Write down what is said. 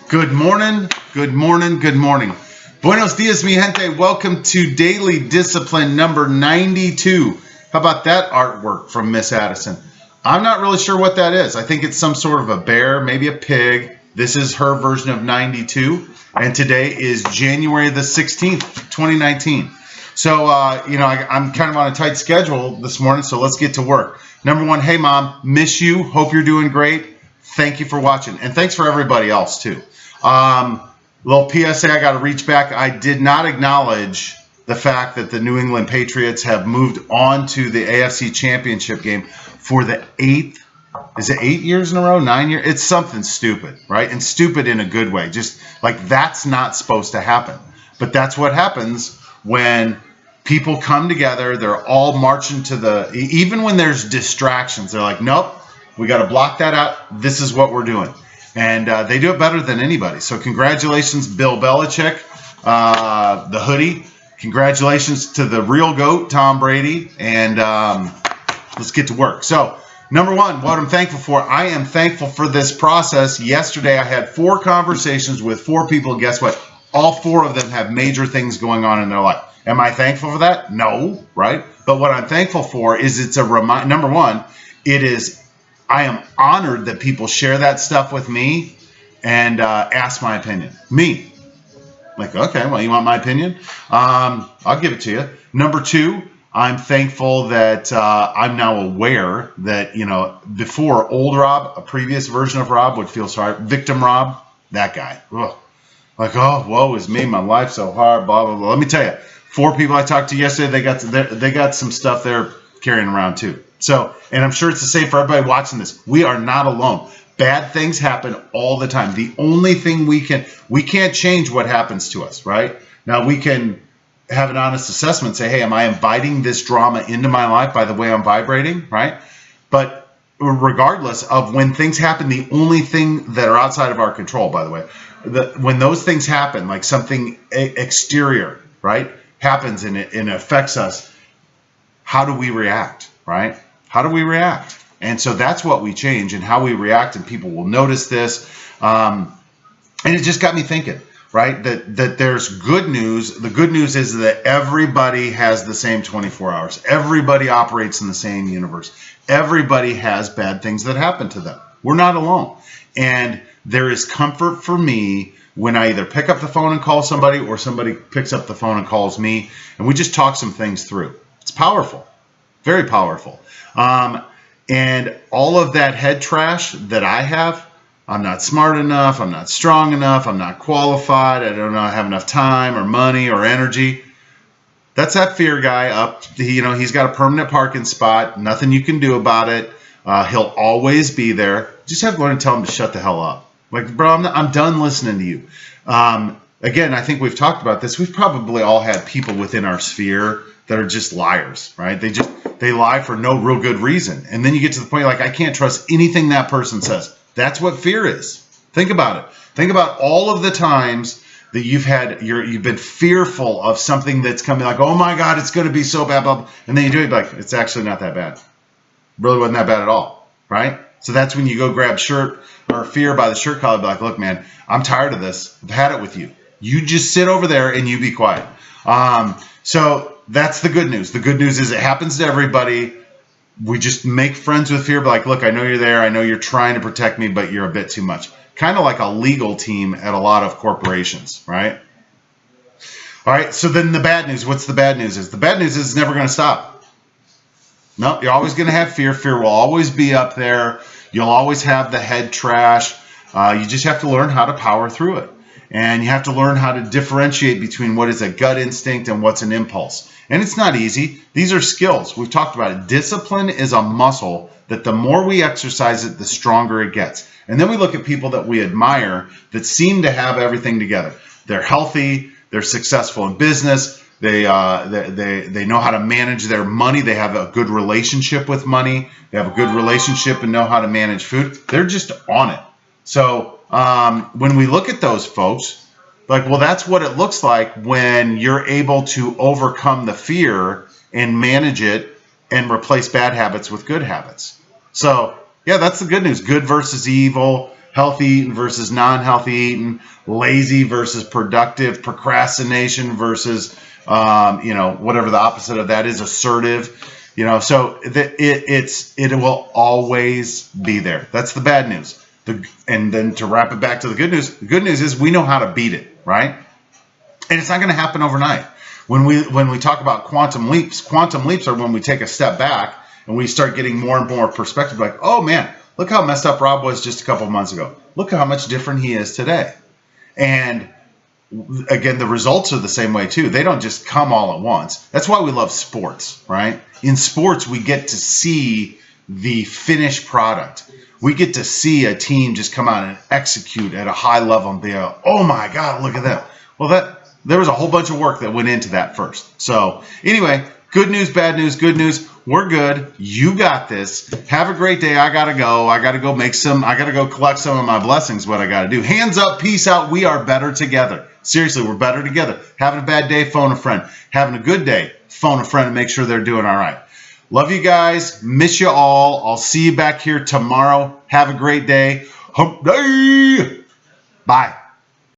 Good morning, good morning, good morning. Buenos dias, mi gente. Welcome to Daily Discipline number 92. How about that artwork from Miss Addison? I'm not really sure what that is. I think it's some sort of a bear, maybe a pig. This is her version of 92. And today is January the 16th, 2019. So, I'm kind of on a tight schedule this morning, so let's get to work. Number one, hey, Mom, miss you. Hope you're doing great. Thank you for watching. And thanks for everybody else, too. Little PSA, I got to reach back. I did not acknowledge the fact that the New England Patriots have moved on to the AFC Championship game for the 8th. Is it 8 years in a row? 9 years? It's something stupid, right? And stupid in a good way. Just like that's not supposed to happen. But that's what happens when people come together. They're all marching to even when there's distractions, they're like, nope, we got to block that out. This is what we're doing. And they do it better than anybody. So congratulations, Bill Belichick, the hoodie. Congratulations to the real GOAT, Tom Brady. And let's get to work. So number one, what I'm thankful for. I am thankful for this process. Yesterday, I had 4 conversations with 4 people. Guess what? All 4 of them have major things going on in their life. Am I thankful for that? No, right? But what I'm thankful for is it's a reminder. Number one, I am honored that people share that stuff with me and ask my opinion. Me. Like, okay, well, you want my opinion? I'll give it to you. Number 2, I'm thankful that I'm now aware that, before old Rob, a previous version of Rob would feel sorry. Victim Rob, that guy. Ugh. Like, oh, woe is me. My life's so hard, blah, blah, blah. Let me tell you, 4 people I talked to yesterday, they got some stuff they're carrying around too. So, and I'm sure it's the same for everybody watching this. We are not alone. Bad things happen all the time. The only thing we can't change what happens to us, right? Now we can have an honest assessment, say, hey, am I inviting this drama into my life by the way I'm vibrating, right? But regardless of when things happen, the only thing that are outside of our control, by the way, when those things happen, like something exterior, right, happens and it affects us, how do we react, right? How do we react? And so that's what we change and how we react, and people will notice this. And it just got me thinking, right, that there's good news. The good news is that everybody has the same 24 hours. Everybody operates in the same universe. Everybody has bad things that happen to them. We're not alone. And there is comfort for me when I either pick up the phone and call somebody or somebody picks up the phone and calls me, and we just talk some things through. It's powerful, very powerful. And all of that head trash that I have, I'm not smart enough, I'm not strong enough, I'm not qualified, I don't have enough time or money or energy. That's that fear guy up. He's got a permanent parking spot, nothing you can do about it. He'll always be there. Just have to learn to tell him to shut the hell up. Like, bro, I'm done listening to you. Again, I think we've talked about this. We've probably all had people within our sphere that are just liars, right? They lie for no real good reason. And then you get to the point like, I can't trust anything that person says. That's what fear is. Think about it. Think about all of the times that you've been fearful of something that's coming, like, oh my God, it's going to be so bad, blah, blah. And then you do it like, it's actually not that bad. Really wasn't that bad at all, right? So that's when you go grab shirt or fear by the shirt collar, be like, look, man, I'm tired of this. I've had it with you. You just sit over there and you be quiet. So that's the good news. The good news is it happens to everybody. We just make friends with fear. But like, look, I know you're there. I know you're trying to protect me, but you're a bit too much. Kind of like a legal team at a lot of corporations, right? All right. So then the bad news. What's the bad news? The bad news is it's never going to stop. No, you're always going to have fear. Fear will always be up there. You'll always have the head trash. You just have to learn how to power through it. And you have to learn how to differentiate between what is a gut instinct and what's an impulse. And it's not easy. These are skills. We've talked about it. Discipline is a muscle that the more we exercise it, the stronger it gets. And then we look at people that we admire that seem to have everything together. They're healthy. They're successful in business. They know how to manage their money. They have a good relationship with money. They have a good relationship and know how to manage food. They're just on it. So when we look at those folks, like, well, that's what it looks like when you're able to overcome the fear and manage it and replace bad habits with good habits. So, yeah, that's the good news. Good versus evil, healthy eating versus non-healthy eating, lazy versus productive, procrastination versus, whatever the opposite of that is, assertive. So it will always be there. That's the bad news. And then to wrap it back to the good news is we know how to beat it, right? And it's not going to happen overnight. When we talk about quantum leaps are when we take a step back and we start getting more and more perspective, like, oh man, look how messed up Rob was just a couple of months ago. Look how much different he is today. And again, the results are the same way too. They don't just come all at once. That's why we love sports, right? In sports, we get to see the finished product. We get to see a team just come out and execute at a high level and be like, oh my God, look at them. Well, there was a whole bunch of work that went into that first. So anyway, good news, bad news, good news. We're good. You got this. Have a great day. I got to go. I got to go collect some of my blessings, what I got to do. Hands up, peace out. We are better together. Seriously, we're better together. Having a bad day, phone a friend. Having a good day, phone a friend and make sure they're doing all right. Love you guys. Miss you all. I'll see you back here tomorrow. Have a great day. Hump day. Bye.